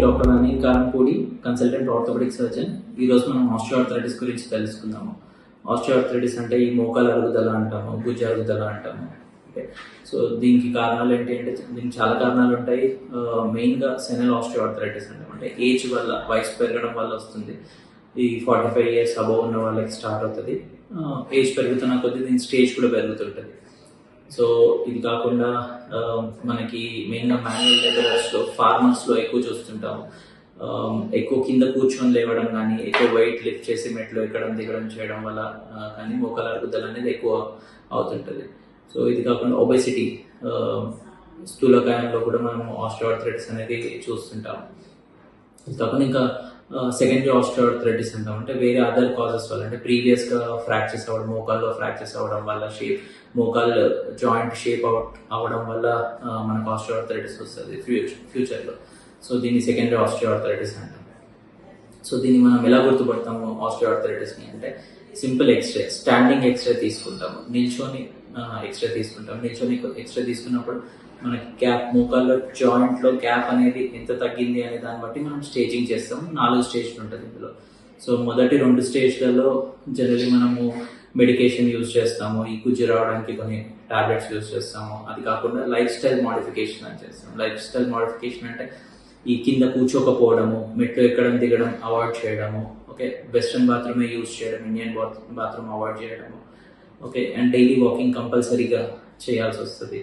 Doctor Anil Karampudi, consultant orthopaedic surgeon. ఈరోజు మనం osteoarthritis గురించి తెలుసుకుందాము. ఆస్టియోఆర్థరైటిస్ అంటే ఈ మోకాల అరుగుదల అంటాము, భుజ అరుగుదల అంటాము. ఓకే, సో దీనికి కారణాలు ఏంటి అంటే దీనికి చాలా కారణాలు ఉంటాయి. మెయిన్గా సెనల్ ఆస్టియోఆర్థరైటిస్ అంటాం, అంటే ఏజ్ వల్ల, వయసు పెరగడం వల్ల వస్తుంది. ఈ 45 years అబవ్ ఉన్న వాళ్ళకి స్టార్ట్ అవుతుంది. ఏజ్ పెరుగుతున్న కొద్దీ దీని స్టేజ్ కూడా పెరుగుతుంటుంది. సో ఇది కాకుండా మనకి మెయిన్గా మాన్యువల్ లేబరర్స్లో, ఫార్మర్స్లో ఎక్కువ చూస్తుంటాము. ఎక్కువ కింద కూర్చొని లేవడం కానీ, ఎక్కువ వెయిట్ లిఫ్ట్ చేసి మెట్లు ఎక్కడం దిగడం చేయడం వల్ల కానీ మోకాల అరుగుదల అనేది ఎక్కువ అవుతుంటుంది. సో ఇది కాకుండా ఒబెసిటీ, స్థూలకాయంలో కూడా మనం ఆస్టియోఆర్థరైటిస్ అనేది చూస్తుంటాం. ఇది కాకుండా ఇంకా సెకండరీ ఆస్టియోఆర్థరైటిస్ అంటాం, అంటే వేరే అదర్ కాజెస్ వల్ల, అంటే ప్రీవియస్గా ఫ్రాక్చర్స్ అవ్వడం, మోకాల్లో ఫ్రాక్చర్స్ అవ్వడం వల్ల, మోకాల్ జాయింట్ షేప్ అవ్వడం వల్ల మనకు ఆస్టియోఆర్థరైటిస్ వస్తుంది ఫ్యూచర్లో. సో దీన్ని సెకండరీ ఆస్టియోఆర్థరైటిస్ అంటాం. సో దీన్ని మనం ఎలా గుర్తుపడతాము ఆస్టియోఆర్థరైటిస్ని అంటే, సింపుల్ ఎక్స్రే, స్టాండింగ్ ఎక్స్రే తీసుకుంటాము, నిల్చొని ఎక్స్రే తీసుకుంటాము. నిల్చొని ఎక్స్రే తీసుకున్నప్పుడు మనకి గ్యాప్, మోకాల్లో జాయింట్లో గ్యాప్ అనేది ఎంత తగ్గింది అనే దాన్ని బట్టి మనం స్టేజింగ్ చేస్తాం. 4 స్టేజ్లు ఉంటుంది ఇందులో. సో మొదటి 2 స్టేజ్లలో జనరలీ మనము మెడికేషన్ యూజ్ చేస్తాము. ఈ కుజ్జు రావడానికి కొన్ని టాబ్లెట్స్ యూజ్ చేస్తాము. అది కాకుండా లైఫ్ స్టైల్ మాడిఫికేషన్ అని చేస్తాం. లైఫ్ స్టైల్ మాడిఫికేషన్ అంటే ఈ కింద కూర్చోకపోవడము, మెట్లు ఎక్కడం దిగడం అవాయిడ్ చేయడము, ఓకే, వెస్ట్రన్ బాత్రూమే యూజ్ చేయడం, ఇండియన్ బాత్రూమ్ అవాయిడ్ చేయడము, ఓకే, అండ్ డైలీ వాకింగ్ కంపల్సరీగా చేయాల్సి వస్తుంది.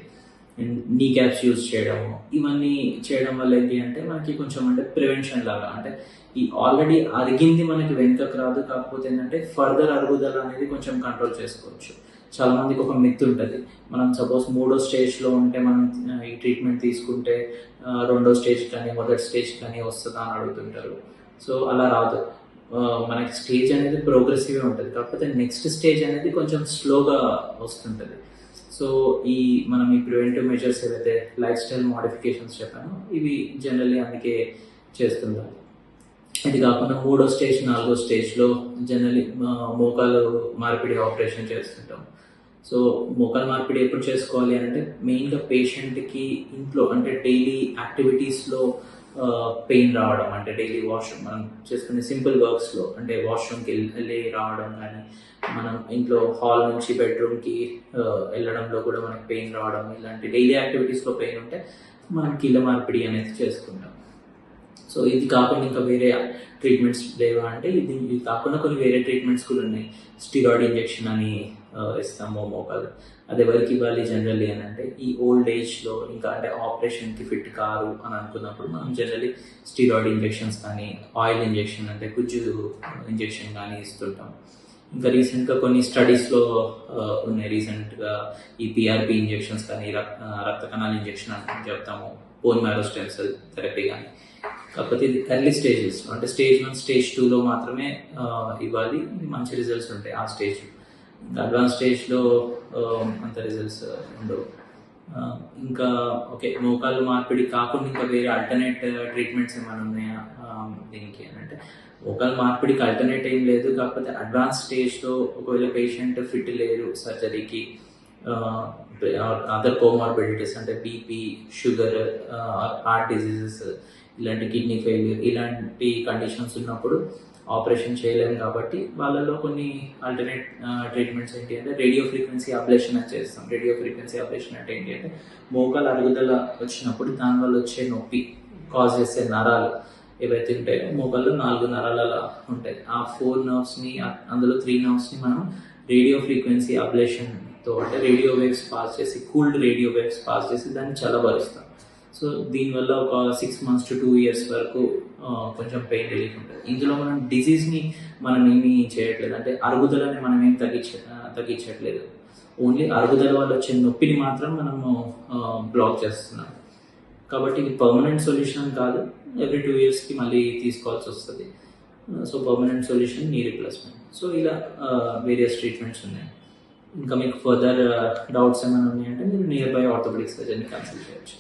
నీ క్యాప్స్ యూజ్ చేయడము, ఇవన్నీ చేయడం వల్ల ఏంటి అంటే మనకి కొంచెం అంటే ప్రివెన్షన్ లాగా, అంటే ఈ ఆల్రెడీ అరిగింది మనకి వెనుకకు రాదు, కాకపోతే ఏంటంటే ఫర్దర్ అరుగుదల అనేది కొంచెం కంట్రోల్ చేసుకోవచ్చు. చాలా మందికి ఒక మిత్ ఉంటుంది, మనం సపోజ్ 3వ స్టేజ్లో ఉంటే మనం ఈ ట్రీట్మెంట్ తీసుకుంటే 2వ స్టేజ్ కానీ 1వ స్టేజ్ కానీ వస్తుందా అని అడుగుతుంటారు. సో అలా రాదు. మనకి స్టేజ్ అనేది ప్రోగ్రెసివ్గా ఉంటుంది, కాకపోతే నెక్స్ట్ స్టేజ్ అనేది కొంచెం స్లోగా వస్తుంటుంది. సో మనం ఈ ప్రివెంటివ్ మెజర్స్ ఏవైతే లైఫ్ స్టైల్ మోడిఫికేషన్స్ చెప్పానో ఇవి జనరల్లీ అందుకే చేస్తుంటారు. ఇది కాకుండా 3వ స్టేజ్ 4వ స్టేజ్లో జనరల్లీ మోకాలు మార్పిడి ఆపరేషన్ చేస్తుంటాం. సో మోకాలు మార్పిడి ఎప్పుడు చేసుకోవాలి అంటే, మెయిన్గా పేషెంట్కి ఇంట్లో అంటే డైలీ యాక్టివిటీస్లో పెయిన్ రావడం, అంటే డైలీ వాష్రూమ్ మనం చేసుకునే సింపుల్ వర్క్స్లో, అంటే వాష్రూమ్కి వెళ్ళి రావడం కానీ, మనం ఇంట్లో హాల్ నుంచి బెడ్రూమ్కి వెళ్ళడంలో కూడా మనకి పెయిన్ రావడం, ఇలాంటి డైలీ యాక్టివిటీస్లో పెయిన్ ఉంటే మనం కీళ్ళ మార్పిడి అనేది చేసుకుంటాం. సో ఇది కాకుండా ఇంకా వేరే ట్రీట్మెంట్స్ లేవా అంటే, ఇది కాకుండా కొన్ని వేరే ట్రీట్మెంట్స్ కూడా ఉన్నాయి. స్టిరాయిడ్ ఇంజెక్షన్ అని ఇస్తాము మోకాలు. అది ఎవరికి ఇవ్వాలి జనరల్లీ అని అంటే, ఈ ఓల్డ్ ఏజ్లో ఇంకా అంటే ఆపరేషన్కి ఫిట్ కారు అని అనుకున్నప్పుడు మనం జనరల్లీ స్టిరాయిడ్ ఇంజెక్షన్స్ కానీ, ఆయిల్ ఇంజెక్షన్ అంటే కుజ్జు ఇంజెక్షన్ కానీ ఇస్తుంటాం. ఇంకా రీసెంట్గా కొన్ని స్టడీస్లో ఉన్నాయి. రీసెంట్గా ఈ పిఆర్పి ఇంజెక్షన్స్ కానీ, రక్త కణాల ఇంజెక్షన్ అని చెప్తాము, bone marrow stem cell therapy కానీ. కాకపోతే ఇది ఎర్లీ స్టేజెస్, అంటే స్టేజ్ 1 స్టేజ్ 2లో మాత్రమే ఇవ్వాలి. మంచి రిజల్ట్స్ ఉంటాయి ఆ స్టేజ్. ఇంకా అడ్వాన్స్ స్టేజ్లో అంత రిజల్ట్స్ ఉండవు. ఇంకా ఓకే, మోకాలు మార్పిడి కాకుండా ఇంకా వేరే ఆల్టర్నేట్ ట్రీట్మెంట్స్ ఏమైనా ఉన్నాయా దీనికి అని అంటే, మోకాలు మార్పిడికి ఆల్టర్నేట్ ఏం లేదు. కాకపోతే అడ్వాన్స్ స్టేజ్లో ఒకవేళ పేషెంట్ ఫిట్ లేరు సర్జరీకి, అదర్ కోమార్బిడిటీస్ అంటే బీపీ, షుగర్, హార్ట్ డిజీజెస్, ఇలాంటి కిడ్నీ ఫెయిల్యూర్, ఇలాంటి కండిషన్స్ ఉన్నప్పుడు ఆపరేషన్ చేయలేము. కాబట్టి వాళ్ళలో కొన్ని ఆల్టర్నేట్ ట్రీట్మెంట్స్ ఏంటి అంటే, రేడియో ఫ్రీక్వెన్సీ అబ్లేషన్ అని చేస్తాం. రేడియో ఫ్రీక్వెన్సీ అబ్లేషన్ అంటే ఏంటి అంటే, మోకాల అరుగుదల వచ్చినప్పుడు దానివల్ల వచ్చే నొప్పి కాజ్ చేసే నరాలు ఏవైతే ఉంటాయో, మోకాల్లో 4 నరాలు అలా ఉంటాయి. ఆ 4 నర్వ్స్ని, అందులో 3 నర్వ్స్ని మనం రేడియో ఫ్రీక్వెన్సీ అబ్లేషన్తో, అంటే రేడియో వేవ్స్ పాస్ చేసి, కూల్డ్ రేడియో వేవ్స్ పాస్ చేసి దాన్ని చల్లబరుస్తాం. సో దీనివల్ల ఒక 6 months to 2 years వరకు కొంచెం పెయిన్ రిలీఫ్ ఉంటుంది. ఇందులో మనం డిజీజ్ని మనం ఏమీ చేయట్లేదు, అంటే అరుగుదలని మనం ఏం తగ్గించట్లేదు. ఓన్లీ అరుగుదల వల్ల వచ్చే నొప్పిని మాత్రం మనము బ్లాక్ చేస్తున్నాం. కాబట్టి ఇది పర్మనెంట్ సొల్యూషన్ కాదు, ఎవ్రీ 2 yearsకి మళ్ళీ తీసుకోవాల్సి వస్తుంది. So permanent solution knee replacement. So ఇలా వేరియస్ ట్రీట్మెంట్స్ ఉన్నాయి. ఇంకా మీకు ఫర్దర్ డౌట్స్ ఏమైనా ఉన్నాయంటే మీరు నియర్ బై ఆర్థోపెడిక్ సర్జన్ని కన్సల్ట్ చేయొచ్చు.